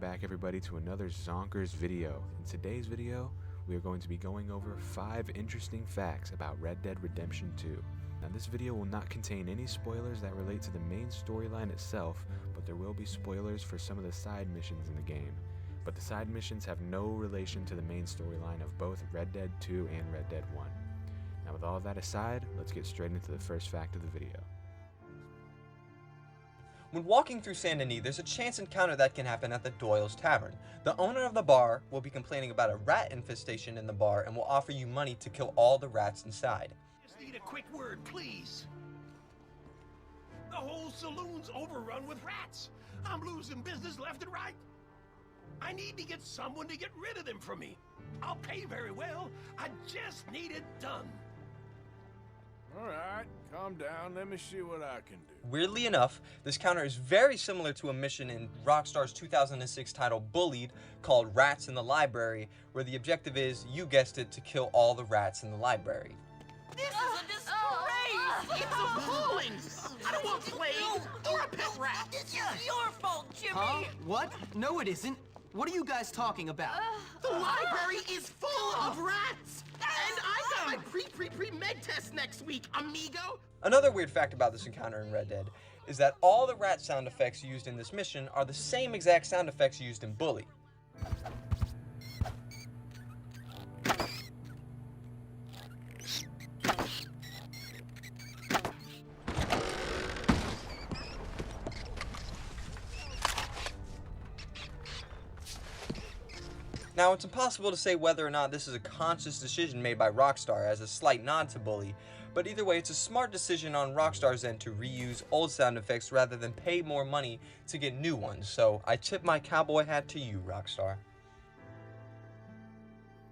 back everybody to another Zonkers video. In today's video, we are going to be going over 5 interesting facts about Red Dead Redemption 2. Now this video will not contain any spoilers that relate to the main storyline itself, but there will be spoilers for some of the side missions in the game. But the side missions have no relation to the main storyline of both Red Dead 2 and Red Dead 1. Now with all of that aside, let's get straight into the first fact of the video. When walking through Saint Denis, there's a chance encounter that can happen at the Doyle's Tavern. The owner of the bar will be complaining about a rat infestation in the bar and will offer you money to kill all the rats inside. Just need a quick word, please. The whole saloon's overrun with rats. I'm losing business left and right. I need to get someone to get rid of them for me. I'll pay very well. I just need it done. All right, calm down. Let me see what I can do. Weirdly enough, this counter is very similar to a mission in Rockstar's 2006 title Bullied called Rats in the Library, where the objective is, you guessed it, to kill all the rats in the library. This is a disgrace! It's appalling! I don't want plague or a pet rat! It's your fault, Jimmy! Huh? What? No, it isn't. What are you guys talking about? The library is full of rats! And I got my pre-med test next week, amigo! Another weird fact about this encounter in Red Dead is that all the rat sound effects used in this mission are the same exact sound effects used in Bully. Now, it's impossible to say whether or not this is a conscious decision made by Rockstar as a slight nod to Bully, but either way, it's a smart decision on Rockstar's end to reuse old sound effects rather than pay more money to get new ones, so I tip my cowboy hat to you, Rockstar.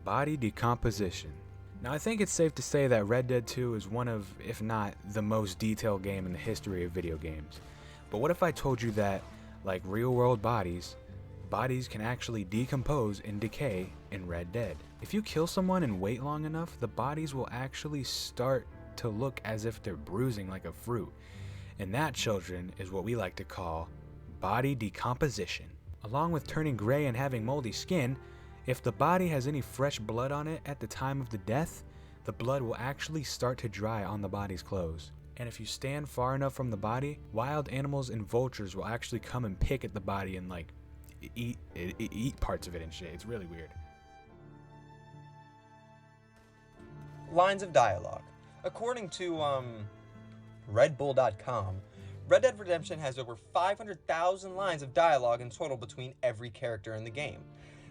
Body decomposition. Now I think it's safe to say that Red Dead 2 is one of, if not the most detailed game in the history of video games. But what if I told you that, like real-world bodies can actually decompose and decay in Red Dead? If you kill someone and wait long enough, the bodies will actually start to look as if they're bruising like a fruit. And that, children, is what we like to call body decomposition. Along with turning gray and having moldy skin, if the body has any fresh blood on it at the time of the death, the blood will actually start to dry on the body's clothes. And if you stand far enough from the body, wild animals and vultures will actually come and pick at the body and like eat parts of it and shit. It's really weird. Lines of dialogue. According to redbull.com, Red Dead Redemption has over 500,000 lines of dialogue in total between every character in the game.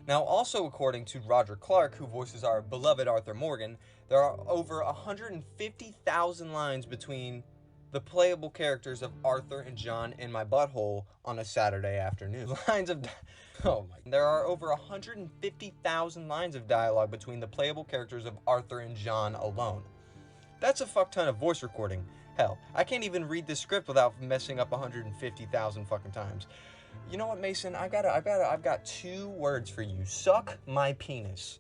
Now, also according to Roger Clark, who voices our beloved Arthur Morgan, there are over 150,000 lines between the playable characters of Arthur and John in my butthole on a Saturday afternoon. There are over 150,000 lines of dialogue between the playable characters of Arthur and John alone. That's a fuck ton of voice recording. Hell, I can't even read this script without messing up 150,000 fucking times. You know what, Mason? I've got 2 words for you. Suck my penis.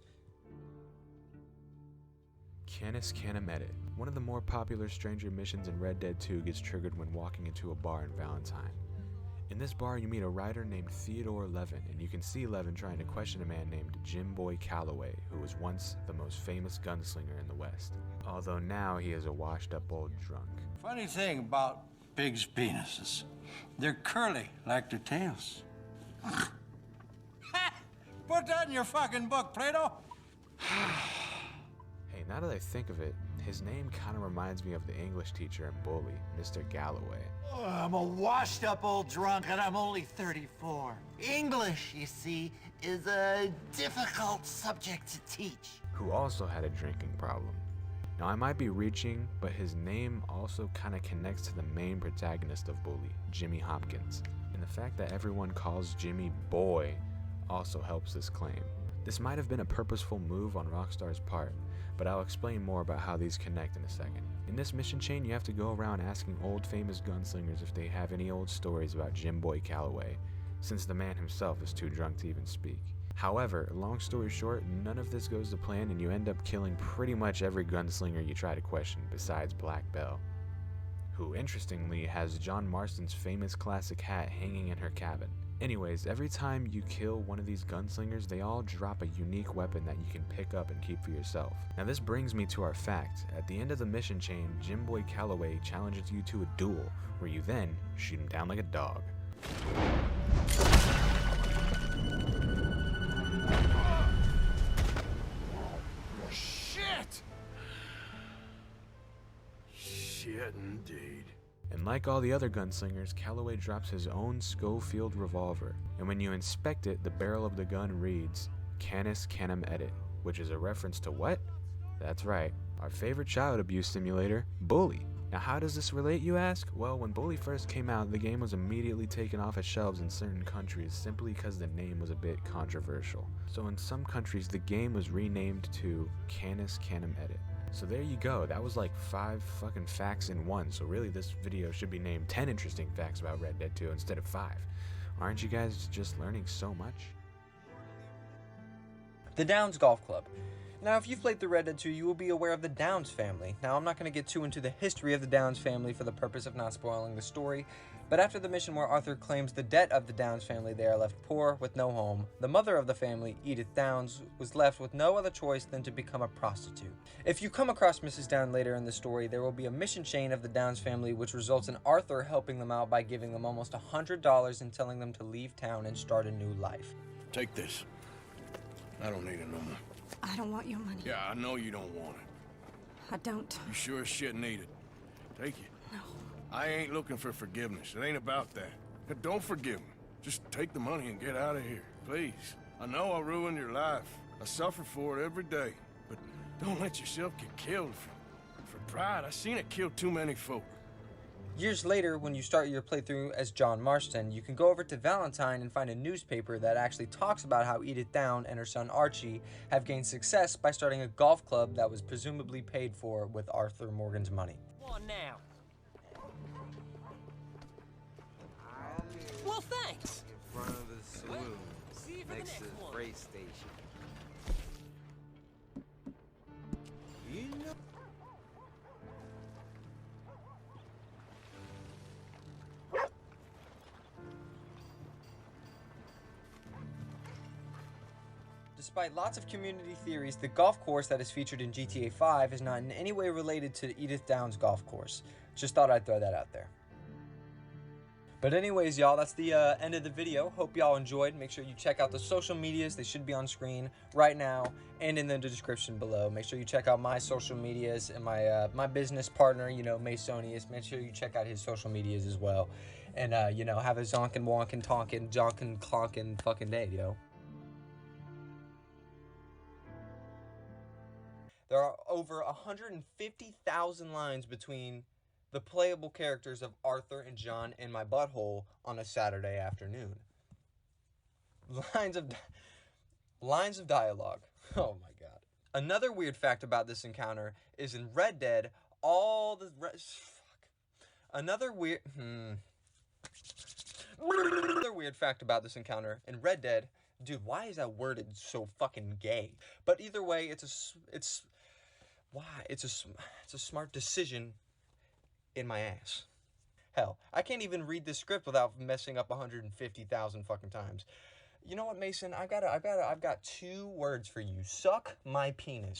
Canis Canemedit. One of the more popular stranger missions in Red Dead 2 gets triggered when walking into a bar in Valentine. In this bar, you meet a writer named Theodore Levin, and you can see Levin trying to question a man named Jim Boy Calloway, who was once the most famous gunslinger in the West, although now he is a washed-up old drunk. Funny thing about pigs' penises, they're curly like their tails. Put that in your fucking book, Plato. Hey, now that I think of it, his name kind of reminds me of the English teacher in Bully, Mr. Galloway. Oh, I'm a washed-up old drunk and I'm only 34. English, you see, is a difficult subject to teach. Who also had a drinking problem. Now I might be reaching, but his name also kind of connects to the main protagonist of Bully, Jimmy Hopkins. And the fact that everyone calls Jimmy Boy also helps this claim. This might have been a purposeful move on Rockstar's part, but I'll explain more about how these connect in a second. In this mission chain, you have to go around asking old famous gunslingers if they have any old stories about Jim Boy Calloway, since the man himself is too drunk to even speak. However, long story short, none of this goes to plan and you end up killing pretty much every gunslinger you try to question besides Black Bell, who interestingly has John Marston's famous classic hat hanging in her cabin. Anyways, every time you kill one of these gunslingers, they all drop a unique weapon that you can pick up and keep for yourself. Now this brings me to our fact. At the end of the mission chain, Jim Boy Calloway challenges you to a duel, where you then shoot him down like a dog. Shit! Shit indeed. And like all the other gunslingers, Calloway drops his own Schofield revolver, and when you inspect it, the barrel of the gun reads, Canis Canem Edit, which is a reference to what? That's right, our favorite child abuse simulator, Bully. Now how does this relate, you ask? Well, when Bully first came out, the game was immediately taken off its shelves in certain countries simply because the name was a bit controversial. So in some countries, the game was renamed to Canis Canem Edit. So there you go, that was like 5 fucking facts in one, so really this video should be named 10 interesting facts about Red Dead 2 instead of 5. Aren't you guys just learning so much? The Downs Golf Club. Now, if you've played through Red Dead 2, you will be aware of the Downs family. Now, I'm not going to get too into the history of the Downs family for the purpose of not spoiling the story, but after the mission where Arthur claims the debt of the Downs family, they are left poor with no home. The mother of the family, Edith Downs, was left with no other choice than to become a prostitute. If you come across Mrs. Downs later in the story, there will be a mission chain of the Downs family which results in Arthur helping them out by giving them almost $100 and telling them to leave town and start a new life. Take this. I don't need it no more. I don't want your money. Yeah, I know you don't want it. I don't. You sure as shit need it. Take it. No. I ain't looking for forgiveness. It ain't about that. But don't forgive me. Just take the money and get out of here, please. I know I ruined your life. I suffer for it every day. But don't let yourself get killed for pride. I seen it kill too many folk. Years later, when you start your playthrough as John Marston, you can go over to Valentine and find a newspaper that actually talks about how Edith Down and her son Archie have gained success by starting a golf club that was presumably paid for with Arthur Morgan's money. What now? Well, thanks. In front of the saloon, See you for the next next to the one. freight station. You know. Despite lots of community theories, the golf course that is featured in GTA 5 is not in any way related to Edith Downs Golf Course. Just thought I'd throw that out there. But anyways, y'all, that's the end of the video. Hope y'all enjoyed. Make sure you check out the social medias. They should be on screen right now and in the description below. Make sure you check out my social medias and my my business partner, you know, Masonius. Make sure you check out his social medias as well. And, you know, have a zonkin', wonkin', tonkin', jonkin', clonkin' fucking day, yo. There are over 150,000 lines between the playable characters of Arthur and John in my butthole on a Saturday afternoon. Lines of dialogue. Oh my god. Another weird fact about this encounter is in Red Dead, Another weird fact about this encounter in Red Dead, dude, why is that worded so fucking gay? But either way, it's a smart decision in my ass. Hell, I can't even read this script without messing up 150,000 fucking times. You know what, Mason? I've got 2 words for you. Suck my penis.